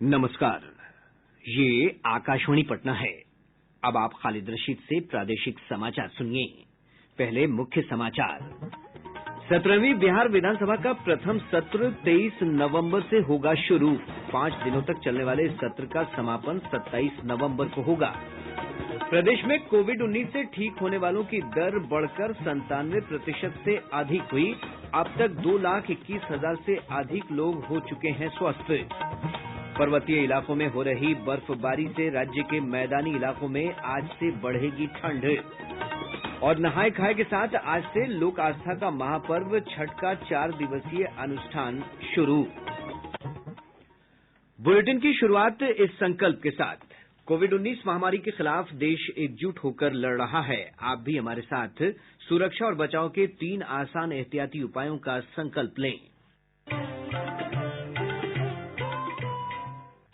नमस्कार, ये आकाशवाणी पटना है। अब आप खालिद रशीद से प्रादेशिक समाचार सुनिए। पहले मुख्य समाचार। 17वीं बिहार विधानसभा का प्रथम सत्र 23 नवंबर से होगा शुरू। 5 दिनों तक चलने वाले इस सत्र का समापन 27 नवंबर को होगा। प्रदेश में कोविड-19 से ठीक होने वालों की दर बढ़कर 97% से अधिक हुई। अब तक 2,21,000 से अधिक लोग हो चुके हैं स्वस्थ। पर्वतीय इलाकों में हो रही बर्फबारी से राज्य के मैदानी इलाकों में आज से बढ़ेगी ठंड। और नहाय खाए के साथ आज से लोक आस्था का महापर्व छठ का 4 दिवसीय अनुष्ठान शुरू। बुलेटिन की शुरुआत इस संकल्प के साथ। कोविड-19 महामारी के खिलाफ देश एकजुट होकर लड़ रहा है। आप भी हमारे साथ सुरक्षा और बचाव के 3 आसान एहतियाती उपायों का संकल्प लें।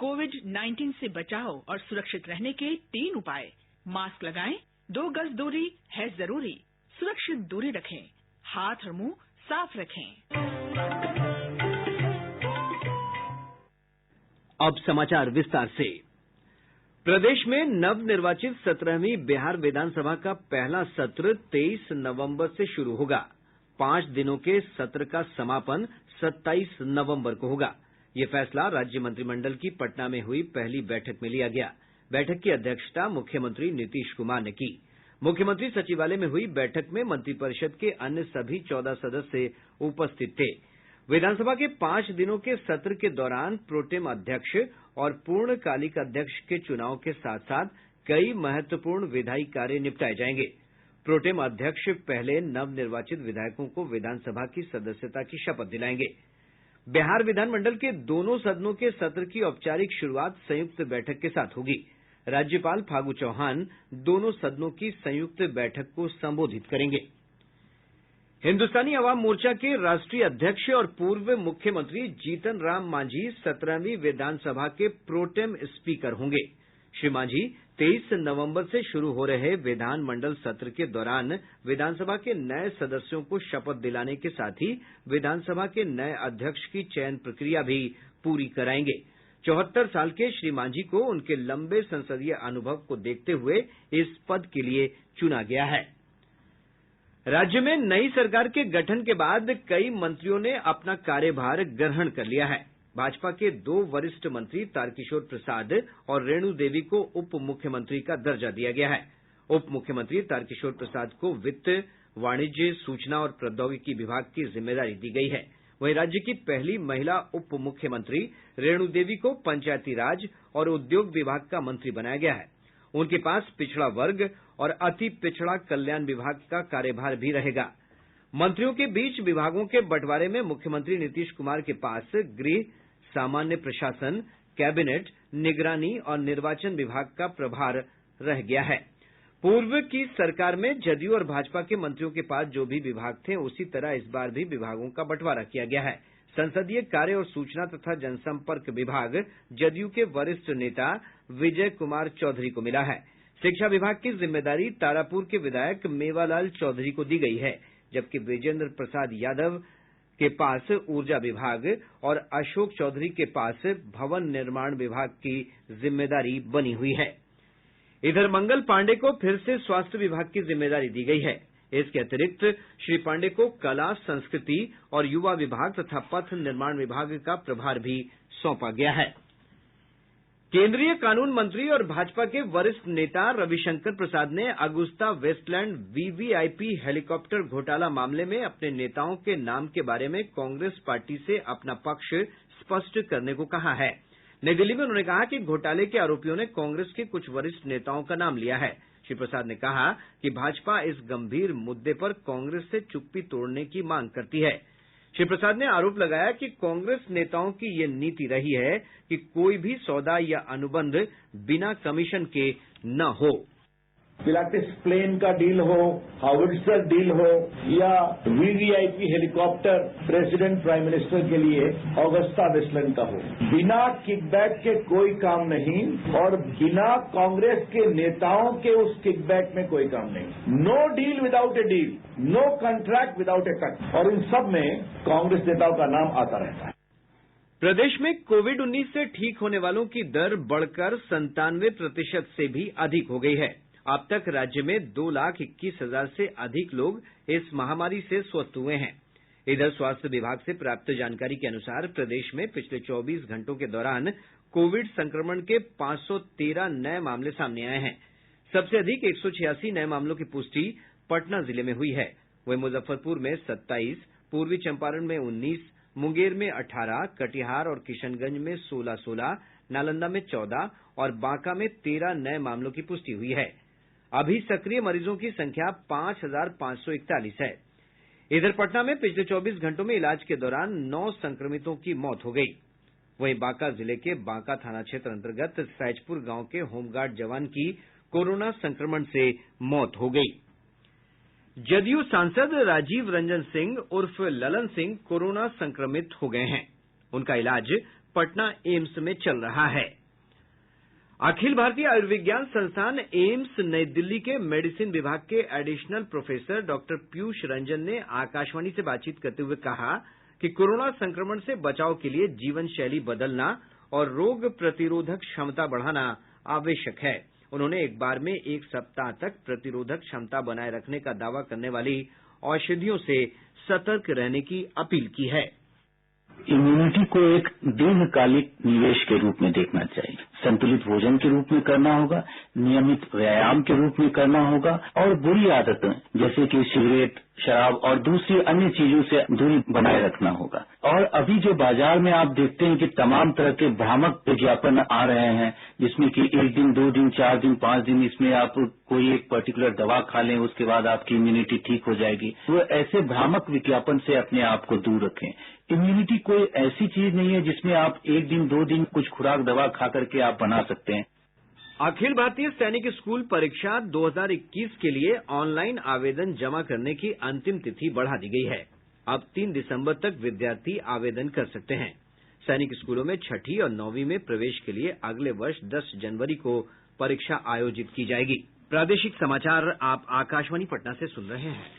कोविड-19 से बचाव और सुरक्षित रहने के 3 उपाय। मास्क लगाएं, 2 गज दूरी है जरूरी, सुरक्षित दूरी रखें, हाथ और मुंह साफ रखें। अब समाचार विस्तार से। प्रदेश में नवनिर्वाचित 17वीं बिहार विधानसभा का पहला सत्र 23 नवंबर से शुरू होगा। 5 दिनों के सत्र का समापन 27 नवंबर को होगा। ये फैसला राज्य मंत्रिमंडल की पटना में हुई पहली बैठक में लिया गया। बैठक की अध्यक्षता मुख्यमंत्री नीतीश कुमार ने की। मुख्यमंत्री सचिवालय में हुई बैठक में मंत्रिपरिषद के अन्य सभी 14 सदस्य उपस्थित थे। विधानसभा के 5 दिनों के सत्र के दौरान प्रोटेम अध्यक्ष और पूर्णकालिक अध्यक्ष के चुनाव के साथ साथ कई महत्वपूर्ण विधायी कार्य निपटाए जाएंगे। प्रोटेम अध्यक्ष पहले नवनिर्वाचित विधायकों को विधानसभा की सदस्यता की शपथ दिलाएंगे। बिहार विधानमंडल के दोनों सदनों के सत्र की औपचारिक शुरुआत संयुक्त बैठक के साथ होगी। राज्यपाल फागू चौहान दोनों सदनों की संयुक्त बैठक को संबोधित करेंगे। हिन्दुस्तानी अवाम मोर्चा के राष्ट्रीय अध्यक्ष और पूर्व मुख्यमंत्री जीतन राम मांझी 17वीं विधानसभा के प्रोटेम स्पीकर होंगे। श्री मांझी 23 नवंबर से शुरू हो रहे विधानमंडल सत्र के दौरान विधानसभा के नए सदस्यों को शपथ दिलाने के साथ ही विधानसभा के नए अध्यक्ष की चयन प्रक्रिया भी पूरी कराएंगे। 74 साल के श्री मांझी को उनके लंबे संसदीय अनुभव को देखते हुए इस पद के लिए चुना गया है। राज्य में नई सरकार के गठन के बाद कई मंत्रियों ने अपना कार्यभार ग्रहण कर लिया है। भाजपा के 2 वरिष्ठ मंत्री तारकिशोर प्रसाद और रेणु देवी को उप मुख्यमंत्री का दर्जा दिया गया है। उप मुख्यमंत्री तारकिशोर प्रसाद को वित्त, वाणिज्य, सूचना और प्रौद्योगिकी विभाग की जिम्मेदारी दी गई है। वहीं राज्य की पहली महिला उप मुख्यमंत्री रेणु देवी को पंचायती राज और उद्योग विभाग का मंत्री बनाया गया है। उनके पास पिछड़ा वर्ग और अति पिछड़ा कल्याण विभाग का कार्यभार भी रहेगा। मंत्रियों के बीच विभागों के बंटवारे में मुख्यमंत्री नीतीश कुमार के पास गृह, सामान्य प्रशासन, कैबिनेट, निगरानी और निर्वाचन विभाग का प्रभार रह गया है। पूर्व की सरकार में जदयू और भाजपा के मंत्रियों के पास जो भी विभाग थे उसी तरह इस बार भी विभागों का बंटवारा किया गया है। संसदीय कार्य और सूचना तथा जनसंपर्क विभाग जदयू के वरिष्ठ नेता विजय कुमार चौधरी को मिला है। शिक्षा विभाग की जिम्मेदारी तारापुर के विधायक मेवालाल चौधरी को दी गई है, जबकि विजेंद्र प्रसाद यादव के पास ऊर्जा विभाग और अशोक चौधरी के पास भवन निर्माण विभाग की जिम्मेदारी बनी हुई है। इधर मंगल पांडे को फिर से स्वास्थ्य विभाग की जिम्मेदारी दी गई है। इसके अतिरिक्त श्री पांडे को कला, संस्कृति और युवा विभाग तथा पथ निर्माण विभाग का प्रभार भी सौंपा गया है। केंद्रीय कानून मंत्री और भाजपा के वरिष्ठ नेता रविशंकर प्रसाद ने अगुस्ता वेस्टलैंड वीवीआईपी हेलीकॉप्टर घोटाला मामले में अपने नेताओं के नाम के बारे में कांग्रेस पार्टी से अपना पक्ष स्पष्ट करने को कहा है। नई दिल्ली में उन्होंने कहा कि घोटाले के आरोपियों ने कांग्रेस के कुछ वरिष्ठ नेताओं का नाम लिया है। श्री प्रसाद ने कहा कि भाजपा इस गंभीर मुद्दे पर कांग्रेस से चुप्पी तोड़ने की मांग करती है। श्री प्रसाद ने आरोप लगाया कि कांग्रेस नेताओं की ये नीति रही है कि कोई भी सौदा या अनुबंध बिना कमीशन के न हो। पिलाटिस प्लेन का डील हो, हाउर्ट्जर डील हो या VVIP helicopter president prime minister के लिए ऑगस्टा वेस्टलैंड का हो, बिना किकबैक के कोई काम नहीं और बिना कांग्रेस के नेताओं के उस किकबैक में कोई काम नहीं। No deal without a deal, no contract without a cut. और इन सब में कांग्रेस नेताओं का नाम आता रहता है। प्रदेश में कोविड-19 से ठीक होने वालों की दर बढ़कर 97% से भी अधिक हो गई है। अब तक राज्य में 2,21,000 से अधिक लोग इस महामारी से स्वस्थ हुए हैं। इधर स्वास्थ्य विभाग से प्राप्त जानकारी के अनुसार प्रदेश में पिछले 24 घंटों के दौरान कोविड संक्रमण के 513 नये मामले सामने आये हैं। सबसे अधिक 186 नये मामलों की पुष्टि पटना जिले में हुई है। वहीं मुजफ्फरपुर में 27, पूर्वी चंपारण में 19, मुंगेर में 18, कटिहार और किशनगंज में 16-16, नालंदा में 14 और बांका में 13 नये मामलों की पुष्टि हुई है। अभी सक्रिय मरीजों की संख्या 5,541 है। इधर पटना में पिछले 24 घंटों में इलाज के दौरान 9 संक्रमितों की मौत हो गयी। वहीं बांका जिले के बांका थाना क्षेत्र अंतर्गत सैजपुर गांव के होमगार्ड जवान की कोरोना संक्रमण से मौत हो गयी। जदयू सांसद राजीव रंजन सिंह उर्फ ललन सिंह कोरोना संक्रमित हो गए हैं। उनका इलाज पटना एम्स में चल रहा है। अखिल भारतीय आयुर्विज्ञान संस्थान एम्स नई दिल्ली के मेडिसिन विभाग के additional professor doctor Piyush Ranjan ने आकाशवाणी से बातचीत करते हुए कहा कि कोरोना संक्रमण से बचाव के लिए जीवन शैली बदलना और रोग प्रतिरोधक क्षमता बढ़ाना आवश्यक है। उन्होंने एक बार में 1 सप्ताह तक प्रतिरोधक क्षमता बनाए रखने का दावा करने वाली औषधियों से सतर्क रहने की अपील की है। इम्यूनिटी को एक दीर्घकालिक निवेश के रूप में देखना चाहिए। संतुलित भोजन के रूप में करना होगा, नियमित व्यायाम के रूप में करना होगा और बुरी आदतें जैसे कि सिगरेट, शराब और दूसरी अन्य चीजों से दूरी बनाए रखना होगा। और अभी जो बाजार में आप देखते हैं कि तमाम तरह के भ्रामक विज्ञापन आ रहे हैं, जिसमें कि 1 दिन, 2 दिन, 4 दिन, 5 दिन इसमें आप कोई एक पर्टिकुलर दवा खा लें, उसके बाद आपकी इम्यूनिटी ठीक हो जाएगी। वो ऐसे भ्रामक विज्ञापन से अपने आप को दूर रखें। इम्यूनिटी कोई ऐसी चीज नहीं है जिसमें आप 1 दिन, 2 दिन कुछ खुराक दवा खा करके आप बना सकते हैं। अखिल भारतीय सैनिक स्कूल परीक्षा 2021 के लिए ऑनलाइन आवेदन जमा करने की अंतिम तिथि बढ़ा दी गई है। अब 3 दिसंबर तक विद्यार्थी आवेदन कर सकते हैं। सैनिक स्कूलों में 6ठी और 9वीं में प्रवेश के लिए अगले वर्ष 10 जनवरी को परीक्षा आयोजित की जाएगी। प्रादेशिक समाचार आप आकाशवाणी पटना से सुन रहे हैं।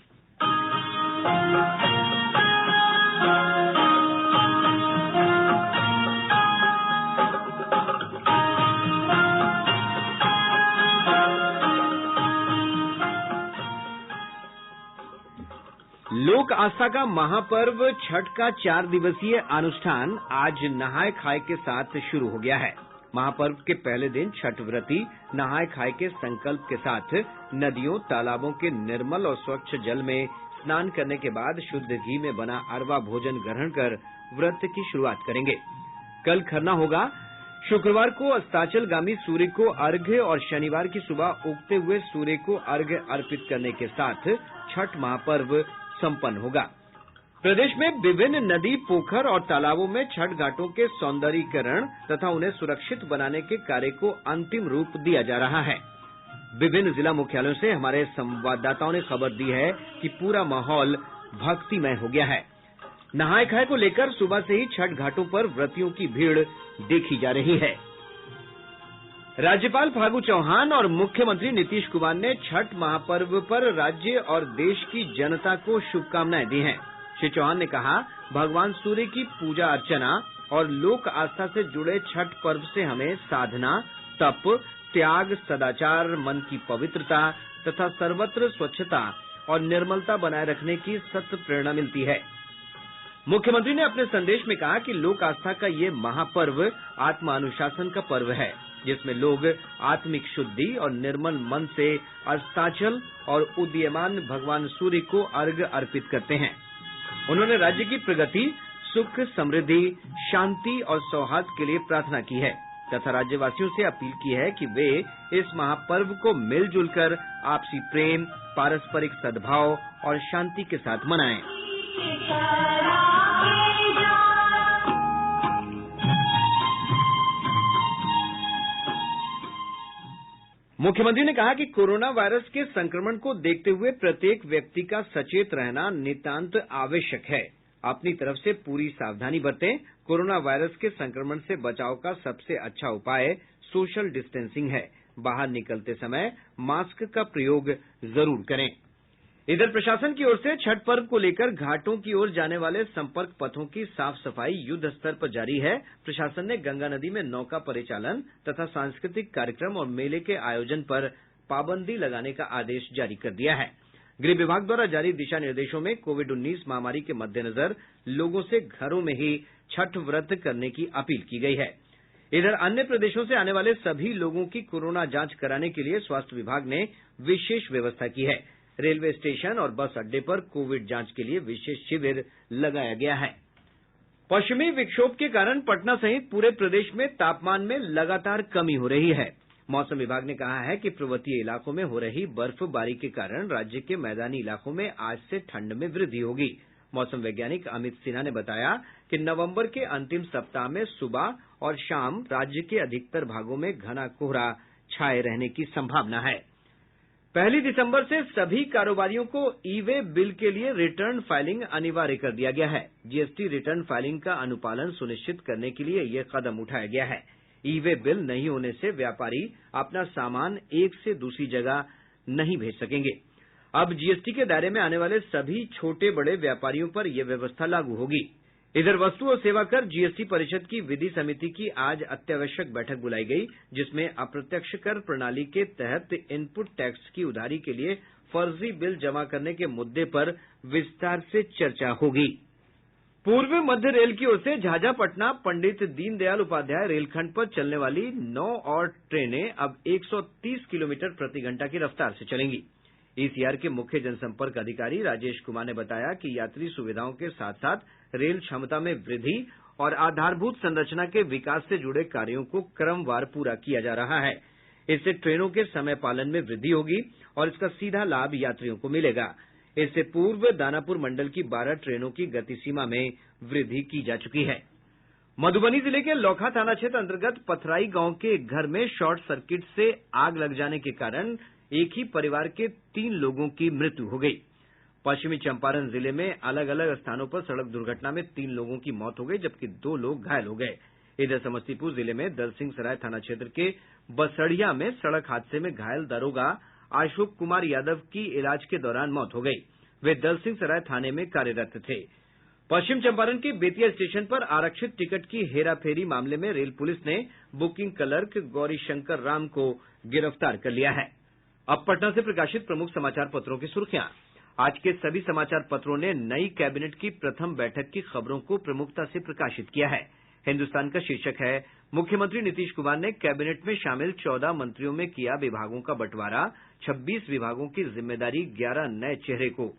लोक आस्था का महापर्व छठ का 4 दिवसीय अनुष्ठान आज नहाय खाय के साथ शुरू हो गया है। महापर्व के पहले दिन छठ व्रती नहाय खाय के संकल्प के साथ नदियों, तालाबों के निर्मल और स्वच्छ जल में स्नान करने के बाद शुद्ध घी में बना अरवा भोजन ग्रहण कर व्रत की शुरुआत करेंगे। कल खरना होगा। शुक्रवार को अस्ताचलगामी सूर्य को अर्घ्य और शनिवार की सुबह उगते हुए सूर्य को अर्घ्य अर्पित करने के साथ छठ महापर्व संपन्न होगा। प्रदेश में विभिन्न नदी, पोखर और तालाबों में छठ घाटों के सौंदर्यीकरण तथा उन्हें सुरक्षित बनाने के कार्य को अंतिम रूप दिया जा रहा है। विभिन्न जिला मुख्यालयों से हमारे संवाददाताओं ने खबर दी है कि पूरा माहौल भक्तिमय हो गया है। नहाय खाय को लेकर सुबह से ही छठ घाटों पर व्रतियों की भीड़ देखी जा रही है। राज्यपाल फागू चौहान और मुख्यमंत्री नीतीश कुमार ने छठ महापर्व पर राज्य और देश की जनता को शुभकामनाएं दी हैं। श्री चौहान ने कहा, भगवान सूर्य की पूजा अर्चना और लोक आस्था से जुड़े छठ पर्व से हमें साधना, तप, त्याग, सदाचार, मन की पवित्रता तथा सर्वत्र स्वच्छता और निर्मलता बनाए रखने की सत्य प्रेरणा मिलती है। मुख्यमंत्री ने अपने संदेश में कहा कि लोक आस्था का ये महापर्व आत्मानुशासन का पर्व है, जिसमें लोग आत्मिक शुद्धि और निर्मल मन से अस्ताचल और उदीयमान भगवान सूर्य को अर्घ्य अर्पित करते हैं। उन्होंने राज्य की प्रगति, सुख, समृद्धि, शांति और सौहार्द के लिए प्रार्थना की है तथा राज्यवासियों से अपील की है कि वे इस महापर्व को मिलजुल कर आपसी प्रेम, पारस्परिक सद्भाव और शांति के साथ मनाएं। मुख्यमंत्री ने कहा कि कोरोना वायरस के संक्रमण को देखते हुए प्रत्येक व्यक्ति का सचेत रहना नितांत आवश्यक है। अपनी तरफ से पूरी सावधानी बरतें। कोरोना वायरस के संक्रमण से बचाव का सबसे अच्छा उपाय सोशल डिस्टेंसिंग है। बाहर निकलते समय मास्क का प्रयोग जरूर करें। इधर प्रशासन की ओर से छठ पर्व को लेकर घाटों की ओर जाने वाले संपर्क पथों की साफ सफाई युद्ध स्तर पर जारी है। प्रशासन ने गंगा नदी में नौका परिचालन तथा सांस्कृतिक कार्यक्रम और मेले के आयोजन पर पाबंदी लगाने का आदेश जारी कर दिया है। गृह विभाग द्वारा जारी दिशा निर्देशों में कोविड-19 महामारी के मद्देनजर लोगों से घरों में ही छठ व्रत करने की अपील की गई है। इधर अन्य प्रदेशों से आने वाले सभी लोगों की कोरोना जांच कराने के लिए स्वास्थ्य विभाग ने विशेष व्यवस्था की है। रेलवे स्टेशन और बस अड्डे पर कोविड जांच के लिए विशेष शिविर लगाया गया है। पश्चिमी विक्षोभ के कारण पटना सहित पूरे प्रदेश में तापमान में लगातार कमी हो रही है। मौसम विभाग ने कहा है कि पर्वतीय इलाकों में हो रही बर्फबारी के कारण राज्य के मैदानी इलाकों में आज से ठंड में वृद्धि होगी। मौसम वैज्ञानिक अमित सिन्हा ने बताया कि नवंबर के अंतिम सप्ताह में सुबह और शाम राज्य के अधिकतर भागों में घना कोहरा छाये रहने की संभावना है। 1 दिसंबर से सभी कारोबारियों को ई-वे बिल के लिए रिटर्न फाइलिंग अनिवार्य कर दिया गया है। जीएसटी रिटर्न फाइलिंग का अनुपालन सुनिश्चित करने के लिए यह कदम उठाया गया है। ई-वे बिल नहीं होने से व्यापारी अपना सामान एक से दूसरी जगह नहीं भेज सकेंगे। अब जीएसटी के दायरे में आने वाले सभी छोटे बड़े व्यापारियों पर यह व्यवस्था लागू होगी। इधर वस्तु और सेवा कर जीएसटी परिषद की विधि समिति की आज अत्यावश्यक बैठक बुलाई गई, जिसमें अप्रत्यक्ष कर प्रणाली के तहत इनपुट टैक्स की उधारी के लिए फर्जी बिल जमा करने के मुद्दे पर विस्तार से चर्चा होगी। पूर्व मध्य रेल की ओर से झाझा पटना पंडित दीनदयाल उपाध्याय रेलखंड पर चलने वाली 9 और ट्रेनें अब 130 किलोमीटर प्रति घंटा की रफ्तार से चलेंगी। ईसीआर के मुख्य जनसंपर्क अधिकारी राजेश कुमार ने बताया कि यात्री सुविधाओं के साथ साथ रेल क्षमता में वृद्धि और आधारभूत संरचना के विकास से जुड़े कार्यों को क्रमवार पूरा किया जा रहा है। इससे ट्रेनों के समय पालन में वृद्धि होगी और इसका सीधा लाभ यात्रियों को मिलेगा। इससे पूर्व दानापुर मंडल की 12 ट्रेनों की गति सीमा में वृद्धि की जा चुकी है। मधुबनी जिले के लौखा थाना क्षेत्र अंतर्गत पथराई गांव के एक घर में शॉर्ट सर्किट से आग लग जाने के कारण एक ही परिवार के 3 लोगों की मृत्यु हो गई। पश्चिमी चंपारण जिले में अलग अलग स्थानों पर सड़क दुर्घटना में 3 लोगों की मौत हो गई, जबकि 2 लोग घायल हो गए। इधर समस्तीपुर जिले में दलसिंह सराय थाना क्षेत्र के बसड़िया में सड़क हादसे में घायल दारोगा अशोक कुमार यादव की इलाज के दौरान मौत हो गई। वे दलसिंह सराय थाने में कार्यरत थे। पश्चिम चंपारण के बेतिया स्टेशन पर आरक्षित टिकट की हेराफेरी मामले में रेल पुलिस ने बुकिंग क्लर्क गौरीशंकर राम को गिरफ्तार कर लिया है। अब पटना से प्रकाशित प्रमुख समाचार पत्रों की सुर्खियां। आज के सभी समाचार पत्रों ने नई कैबिनेट की प्रथम बैठक की खबरों को प्रमुखता से प्रकाशित किया है। हिन्दुस्तान का शीर्षक है, मुख्यमंत्री नीतीश कुमार ने कैबिनेट में शामिल 14 मंत्रियों में किया विभागों का बंटवारा, 26 विभागों की जिम्मेदारी 11 नए चेहरे को।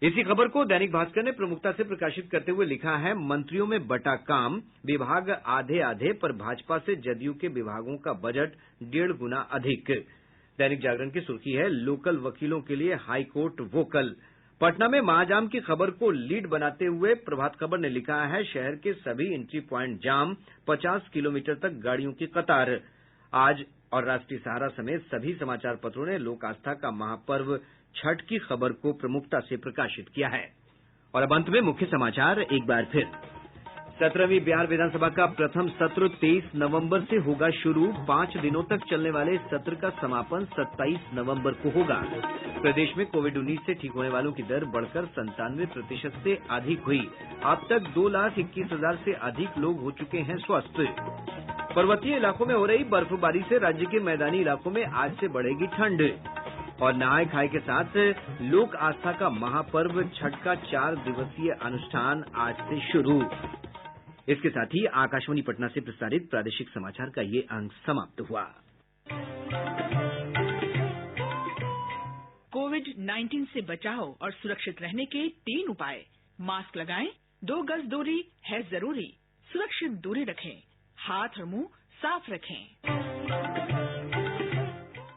इसी खबर को दैनिक भास्कर ने प्रमुखता से प्रकाशित करते हुए लिखा है, मंत्रियों में बटा काम, विभाग आधे आधे पर भाजपा से जदयू के विभागों का बजट 1.5 गुना अधिक। दैनिक जागरण की सुर्खी है, लोकल वकीलों के लिए हाईकोर्ट वोकल। पटना में महाजाम की खबर को लीड बनाते हुए प्रभात खबर ने लिखा है, शहर के सभी एंट्री प्वाइंट जाम, 50 किलोमीटर तक गाड़ियों की कतार। आज और राष्ट्रीय सहारा समेत सभी समाचार पत्रों ने लोक आस्था का महापर्व छठ की खबर को प्रमुखता से प्रकाशित किया है। और अब अंत में मुख्य समाचार एक बार फिर। 17वीं बिहार विधानसभा का प्रथम सत्र 23 नवंबर से होगा शुरू। 5 दिनों तक चलने वाले इस सत्र का समापन 27 नवंबर को होगा। प्रदेश में कोविड-19 से ठीक होने वालों की दर बढ़कर 97% से अधिक हुई। अब तक 2,21,000 से अधिक लोग हो चुके हैं स्वस्थ। पर्वतीय इलाकों में हो रही बर्फबारी से राज्य के मैदानी इलाकों में आज से बढ़ेगी ठंड। और नहाय खाए के साथ लोक आस्था का महापर्व छठ का 4 दिवसीय अनुष्ठान आज से शुरू। इसके साथ ही आकाशवाणी पटना से प्रसारित प्रादेशिक समाचार का ये अंक समाप्त हुआ। कोविड-19 से बचाव और सुरक्षित रहने के 3 उपाय। मास्क लगाएं, 2 गज दूरी है जरूरी, सुरक्षित दूरी रखें, हाथ और मुंह साफ रखें।